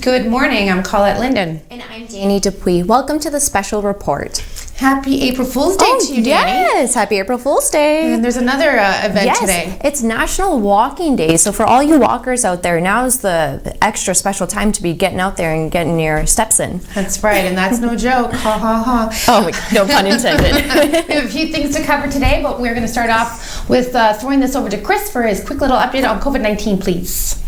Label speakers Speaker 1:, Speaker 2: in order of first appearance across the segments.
Speaker 1: Good morning, I'm Colette Linden.
Speaker 2: And I'm Danny Dupuis. Welcome to the special report.
Speaker 1: Happy April Fool's Day to you, Danny.
Speaker 2: Yes, happy April Fool's Day.
Speaker 1: And there's another event today.
Speaker 2: It's National Walking Day. So for all you walkers out there, now is the extra special time to be getting out there and getting your steps in.
Speaker 1: That's right, and that's no joke. Ha ha ha.
Speaker 2: Oh, no pun intended.
Speaker 1: We have a few things to cover today, but we're going to start off with throwing this over to Chris for his quick little update on COVID-19, please.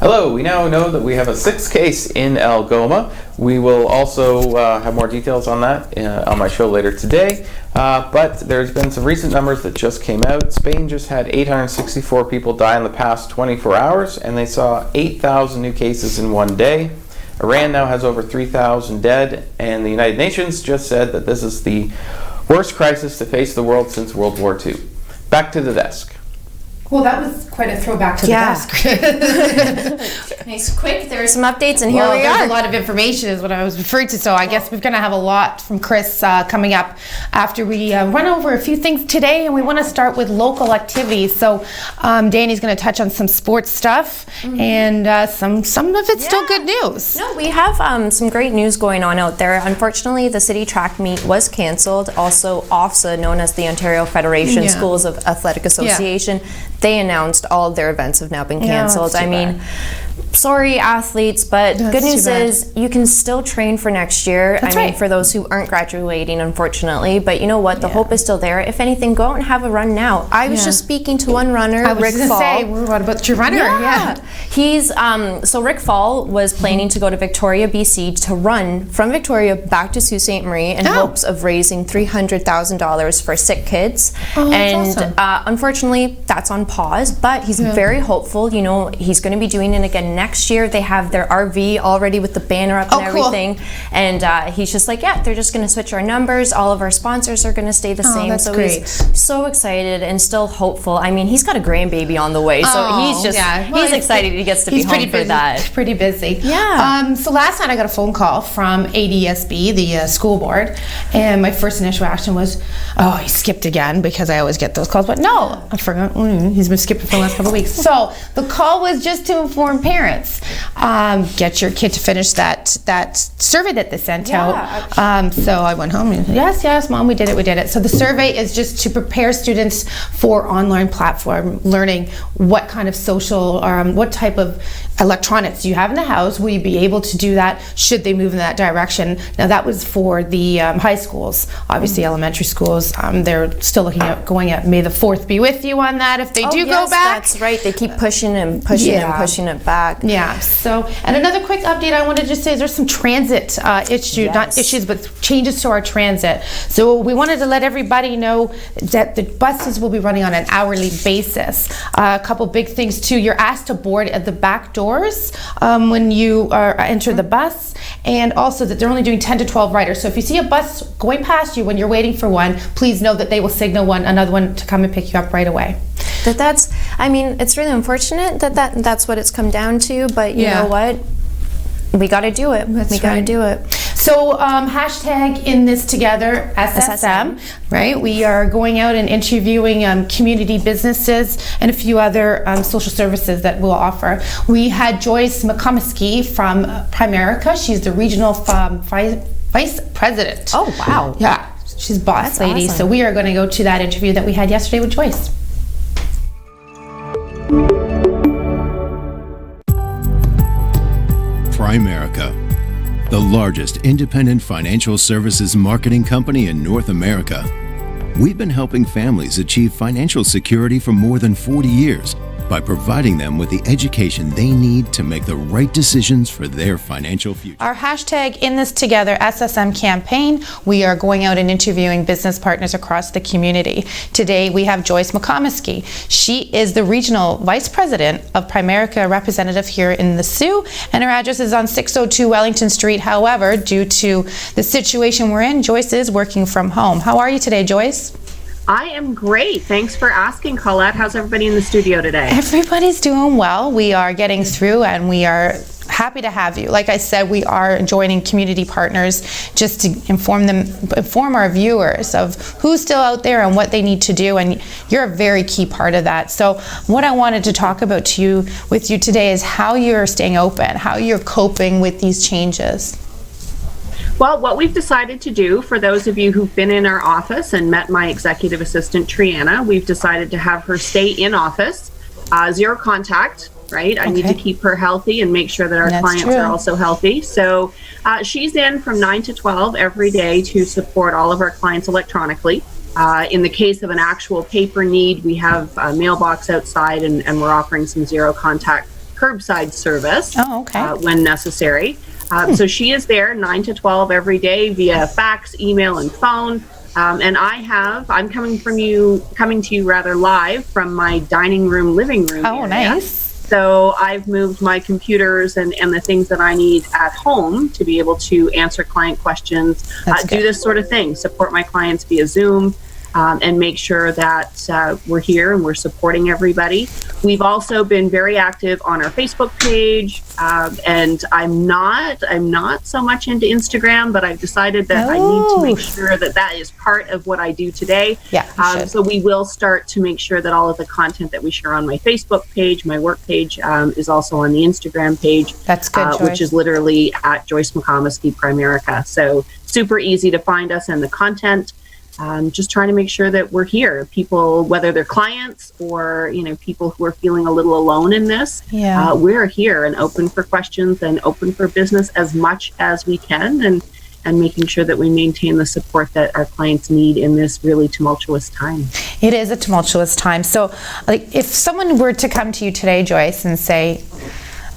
Speaker 3: Hello, we now know that we have a sixth case in Algoma. We will also have more details on that on my show later today. But there's been some recent numbers that just came out. Spain just had 864 people die in the past 24 hours, and they saw 8,000 new cases in one day. Iran now has over 3,000 dead, and the United Nations just said that this is the worst crisis to face the world since World War II. Back to the desk.
Speaker 1: Well, that was quite a throwback to the desk.
Speaker 2: Nice, quick. There are some updates, and here we
Speaker 1: there's
Speaker 2: are.
Speaker 1: a lot of information is what I was referring to, so I guess we're going to have a lot from Chris coming up after we run over a few things today, and we want to start with local activities. So Danny's going to touch on some sports stuff, and some of it's still good news.
Speaker 2: No, we have some great news going on out there. Unfortunately, the city track meet was canceled. Also, OFSA, known as the Ontario Federation Schools of Athletic Association, they announced all of their events have now been canceled. I mean, sorry athletes, but good news is you can still train for next year. I mean, for those who aren't graduating, unfortunately, but you know what? The hope is still there. If anything, go out and have a run now. I was just speaking to one runner, Rick Fall.
Speaker 1: What about your runner?
Speaker 2: He's so Rick Fall was planning to go to Victoria, BC to run from Victoria back to Sault Ste. Marie in hopes of raising $300,000 for sick kids. Unfortunately, that's on pause, but he's very hopeful. You know, he's going to be doing it again next year. They have their RV already with the banner up and everything. And he's just like, they're just going to switch our numbers. All of our sponsors are going to stay the same.
Speaker 1: That's
Speaker 2: so
Speaker 1: great.
Speaker 2: He's so excited and still hopeful. I mean, he's got a grandbaby on the way, so he's just he's excited he gets to be home for that.
Speaker 1: He's pretty busy.
Speaker 2: Yeah.
Speaker 1: So last night I got a phone call from ADSB, the school board, and my first initial reaction was, oh, he skipped again, because I always get those calls. But no, I forgot. He's been skipping for the last couple of weeks. So the call was just to inform parents, get your kid to finish that survey that they sent out. So I went home and yes, Mom, we did it. So the survey is just to prepare students for online platform learning. What kind of social, what type of electronics do you have in the house? Will you be able to do that? Should they move in that direction? Now that was for the high schools. Obviously, elementary schools, they're still looking at going at May the 4th be with you on that if they do go back.
Speaker 2: That's right. They keep pushing and pushing it back.
Speaker 1: Yeah. So, and another quick update I wanted to say is there's some transit not issues, but changes to our transit. So we wanted to let everybody know that the buses will be running on an hourly basis. A couple big things too. You're asked to board at the back doors when you enter the bus, and also that they're only doing 10 to 12 riders. So if you see a bus going past you when you're waiting for one, please know that they will signal another one to come and pick you up right away.
Speaker 2: I mean, it's really unfortunate that's what it's come down to, but you know what? We got to do it. We got to do it.
Speaker 1: So hashtag in this together, SSM, right? We are going out and interviewing community businesses and a few other social services that we'll offer. We had Joyce McComiskey from Primerica. She's the regional vice president.
Speaker 2: Oh, wow.
Speaker 1: Yeah, she's boss lady.
Speaker 2: Awesome.
Speaker 1: So we are going to go to that interview that we had yesterday with Joyce.
Speaker 4: Primerica, the largest independent financial services marketing company in North America. We've been helping families achieve financial security for more than 40 years by providing them with the education they need to make the right decisions for their financial future.
Speaker 1: Our hashtag in this together SSM campaign, we are going out and interviewing business partners across the community. Today we have Joyce McComiskey. She is the regional vice president of Primerica representative here in the Soo, and her address is on 602 Wellington Street. However, due to the situation we're in, Joyce is working from home. How are you today, Joyce?
Speaker 5: I am great. Thanks for asking, Colette. How's everybody in the studio today?
Speaker 1: Everybody's doing well. We are getting through, and we are happy to have you. Like I said, we are joining community partners just to inform our viewers of who's still out there and what they need to do, and you're a very key part of that. So what I wanted to talk about with you today is how you're staying open, how you're coping with these changes.
Speaker 5: Well, what we've decided to do, for those of you who've been in our office and met my executive assistant, Triana, we've decided to have her stay in office, zero contact, right? I need to keep her healthy and make sure that our clients are also healthy. So she's in from 9 to 12 every day to support all of our clients electronically. In the case of an actual paper need, we have a mailbox outside, and we're offering some zero contact curbside service when necessary. So she is there 9 to 12 every day via fax, email, and phone. And I'm coming to you rather live from my dining room, living room area.
Speaker 1: Nice.
Speaker 5: So I've moved my computers and the things that I need at home to be able to answer client questions, do this sort of thing, support my clients via Zoom, and make sure that we're here and we're supporting everybody. We've also been very active on our Facebook page, and I'm not so much into Instagram, but I've decided that I need to make sure that is part of what I do today. So we will start to make sure that all of the content that we share on my Facebook page, my work page, is also on the Instagram page.
Speaker 1: That's good,
Speaker 5: which is literally at Joyce McComiskey Primerica. So super easy to find us and the content. Just trying to make sure that we're here. People, whether they're clients or people who are feeling a little alone in this, we're here and open for questions and open for business as much as we can, and making sure that we maintain the support that our clients need in this really tumultuous time.
Speaker 1: It is a tumultuous time. So, like, if someone were to come to you today, Joyce, and say,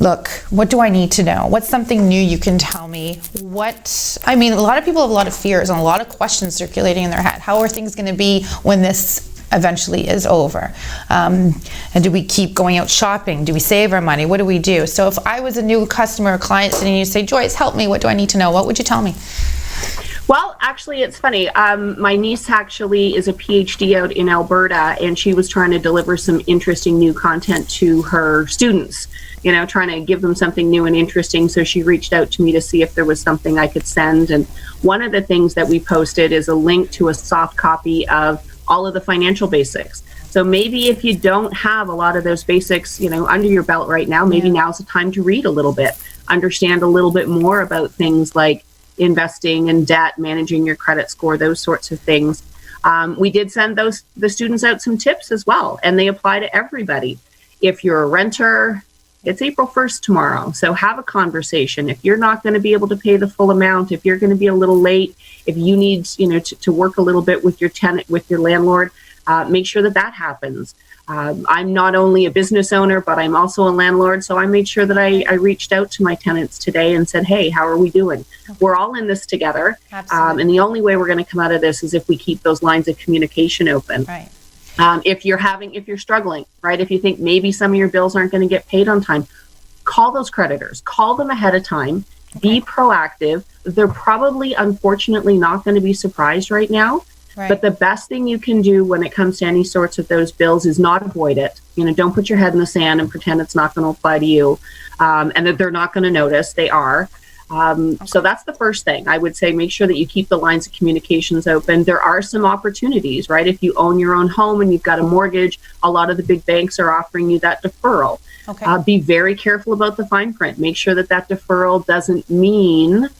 Speaker 1: look, what do I need to know? What's something new you can tell me? A lot of people have a lot of fears and a lot of questions circulating in their head. How are things going to be when this eventually is over? And do we keep going out shopping? Do we save our money? What do we do? So if I was a new customer or client sitting and you say, Joyce, help me, what do I need to know? What would you tell me?
Speaker 5: Well, actually, it's funny. My niece actually is a PhD out in Alberta, and she was trying to deliver some interesting new content to her students, trying to give them something new and interesting. So she reached out to me to see if there was something I could send. And one of the things that we posted is a link to a soft copy of all of the financial basics. So maybe if you don't have a lot of those basics, under your belt right now, maybe now's the time to read a little bit, understand a little bit more about things like investing and debt, managing your credit score, those sorts of things. We did send the students out some tips as well, and they apply to everybody. If you're a renter, it's April 1st tomorrow, so have a conversation. If you're not going to be able to pay the full amount, if you're going to be a little late, if you need to work a little bit with your tenant, with your landlord, make sure that happens. I'm not only a business owner, but I'm also a landlord. So I made sure that I reached out to my tenants today and said, hey, how are we doing? We're all in this together. And the only way we're going to come out of this is if we keep those lines of communication open.
Speaker 1: Right.
Speaker 5: If you're struggling, right? If you think maybe some of your bills aren't going to get paid on time, call those creditors, call them ahead of time, be proactive. They're probably, unfortunately, not going to be surprised right now. Right. But the best thing you can do when it comes to any sorts of those bills is not avoid it. Don't put your head in the sand and pretend it's not going to apply to you, and that they're not going to notice. They are. So that's the first thing. I would say make sure that you keep the lines of communications open. There are some opportunities, right? If you own your own home and you've got a mortgage, a lot of the big banks are offering you that deferral. Be very careful about the fine print. Make sure that deferral doesn't mean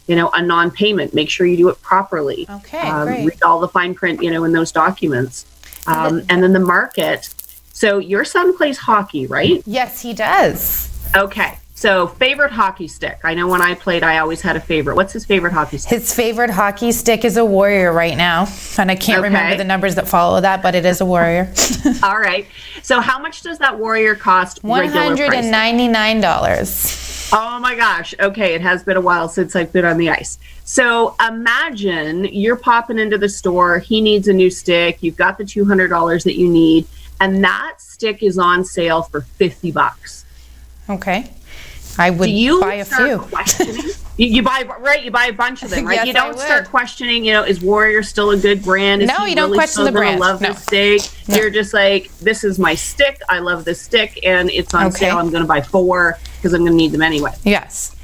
Speaker 5: a non-payment. Make sure you do it properly.
Speaker 1: Great.
Speaker 5: Read all the fine print, in those documents. And then the market. So your son plays hockey, right?
Speaker 1: Yes, he does.
Speaker 5: Okay. So favorite hockey stick. I know when I played, I always had a favorite. What's his favorite hockey stick?
Speaker 1: His favorite hockey stick is a Warrior right now. And I can't remember the numbers that follow that, but it is a Warrior.
Speaker 5: All right. So how much does that Warrior cost?
Speaker 1: $199.
Speaker 5: Oh my gosh. Okay. It has been a while since I've been on the ice. So imagine you're popping into the store. He needs a new stick. You've got the $200 that you need. And that stick is on sale for $50.
Speaker 1: Okay. I would buy a few.
Speaker 5: You buy a bunch of them, right?
Speaker 1: Yes,
Speaker 5: You
Speaker 1: I
Speaker 5: don't start
Speaker 1: would.
Speaker 5: questioning, is Warrior still a good brand? Is
Speaker 1: No,
Speaker 5: he
Speaker 1: you don't
Speaker 5: really
Speaker 1: question
Speaker 5: still
Speaker 1: the
Speaker 5: gonna
Speaker 1: brand.
Speaker 5: love
Speaker 1: No.
Speaker 5: this steak? You're just like, this is my stick. I love this stick, and it's on
Speaker 1: Okay.
Speaker 5: sale. I'm going to buy 4 because I'm going to need them anyway.
Speaker 1: Yes.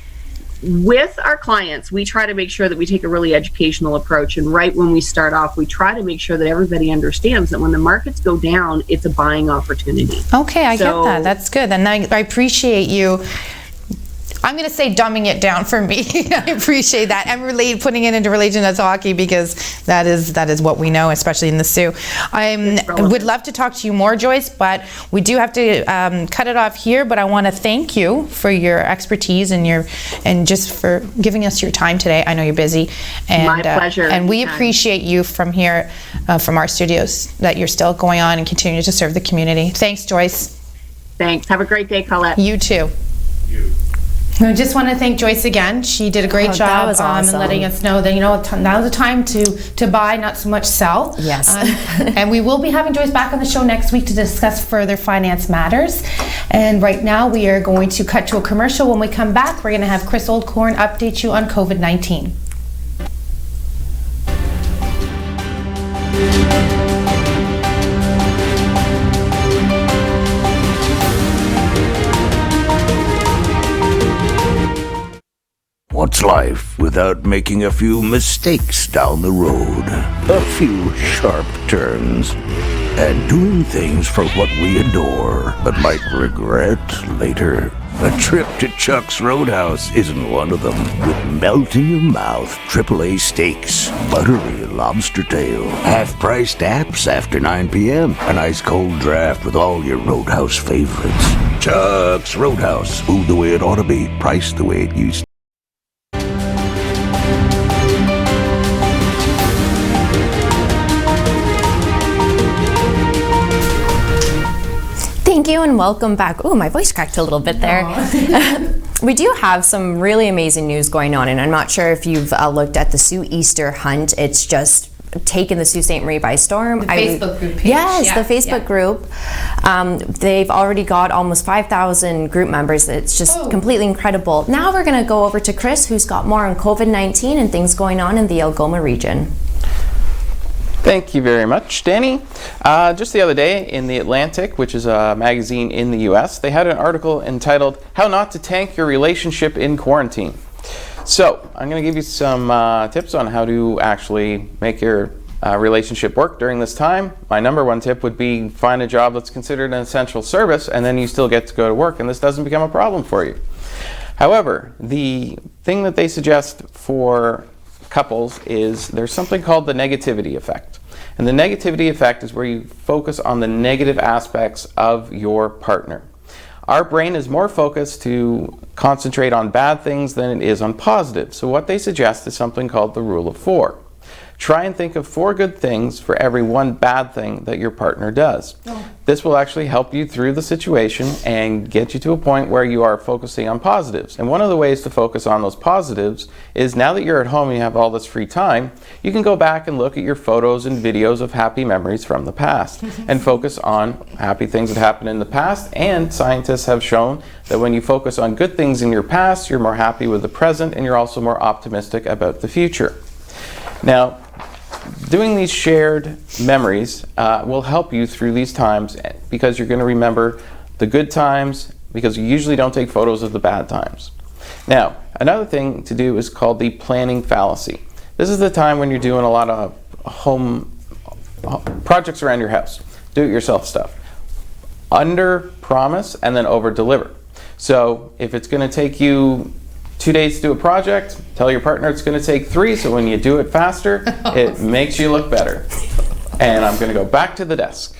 Speaker 5: With our clients, we try to make sure that we take a really educational approach. And right when we start off, we try to make sure that everybody understands that when the markets go down, it's a buying opportunity.
Speaker 1: Okay, I get
Speaker 5: So-
Speaker 1: that. That's good. And I appreciate you. I'm going to say dumbing it down for me. I appreciate that. And putting it into relation to hockey, because that is what we know, especially in the Sioux. I
Speaker 5: relevant.
Speaker 1: would love to talk to you more, Joyce, but we do have to cut it off here. But I want to thank you for your expertise and just for giving us your time today. I know you're busy. And,
Speaker 5: My pleasure.
Speaker 1: And we
Speaker 5: Anytime.
Speaker 1: appreciate you from here, from our studios, that you're still going on and continue to serve the community. Thanks, Joyce.
Speaker 5: Thanks. Have a great day, Colette.
Speaker 1: You too. I just want to thank Joyce again. She did a great
Speaker 2: that
Speaker 1: job
Speaker 2: was
Speaker 1: in
Speaker 2: awesome.
Speaker 1: letting us know that now's the time to buy, not so much sell.
Speaker 2: Yes.
Speaker 1: And we will be having Joyce back on the show next week to discuss further finance matters. And right now we are going to cut to a commercial. When we come back, we're going to have Chris Oldcorn update you on COVID-19.
Speaker 6: What's life without making a few mistakes down the road? A few sharp turns. And doing things for what we adore, but might regret later. A trip to Chuck's Roadhouse isn't one of them. With melt-in-your-mouth AAA steaks, buttery lobster tail, half-priced apps after 9 p.m., an ice-cold draft with all your Roadhouse favorites. Chuck's Roadhouse. Food the way it ought to be, priced the way it used to.
Speaker 2: Thank you and welcome back. Oh, my voice cracked a little bit there. We do have some really amazing news going on, and I'm not sure if you've looked at the Sioux Easter Hunt. It's just taken the Sault Ste. Marie by storm.
Speaker 1: The Facebook group page.
Speaker 2: Yes,
Speaker 1: Yeah,
Speaker 2: the Facebook group. They've already got almost 5,000 group members. It's just completely incredible. Now we're going to go over to Chris, who's got more on COVID-19 and things going on in the Algoma region.
Speaker 3: Thank you very much, Danny. Just the other day in The Atlantic, which is a magazine in the US, they had an article entitled, How Not to Tank Your Relationship in Quarantine. So, I'm going to give you some tips on how to actually make your relationship work during this time. My number one tip would be find a job that's considered an essential service, and then you still get to go to work, and this doesn't become a problem for you. However, the thing that they suggest for couples is there's something called the negativity effect. And the negativity effect is where you focus on the negative aspects of your partner. Our brain is more focused to concentrate on bad things than it is on positive. So what they suggest is something called the rule of 4. Try and think of 4 good things for every 1 bad thing that your partner does. This will actually help you through the situation and get you to a point where you are focusing on positives. And one of the ways to focus on those positives is now that you're at home and you have all this free time, you can go back and look at your photos and videos of happy memories from the past and focus on happy things that happened in the past. And scientists have shown that when you focus on good things in your past, you're more happy with the present and you're also more optimistic about the future. Now, doing these shared memories will help you through these times because you're going to remember the good times because you usually don't take photos of the bad times. Now, another thing to do is called the planning fallacy. This is the time when you're doing a lot of home projects around your house, do-it-yourself stuff. Under promise and then over deliver. So if it's going to take you 2 days to do a project, tell your partner it's going to take 3, so when you do it faster, it makes you look better. And I'm going to go back to the desk.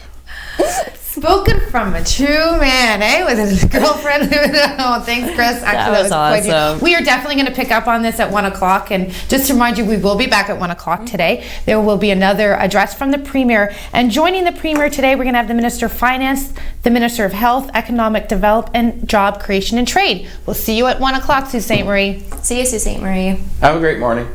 Speaker 1: Spoken from a true man, eh? With his girlfriend. Oh, thanks, Chris. Actually,
Speaker 2: That was
Speaker 1: quite
Speaker 2: awesome.
Speaker 1: We are definitely going to pick up on this at 1 o'clock. And just to remind you, we will be back at 1 o'clock today. There will be another address from the Premier. And joining the Premier today, we're going to have the Minister of Finance, the Minister of Health, Economic Development, Job Creation and Trade. We'll see you at 1 o'clock, Sault Ste. Marie.
Speaker 2: See you, Sault Ste. Marie.
Speaker 3: Have a great morning.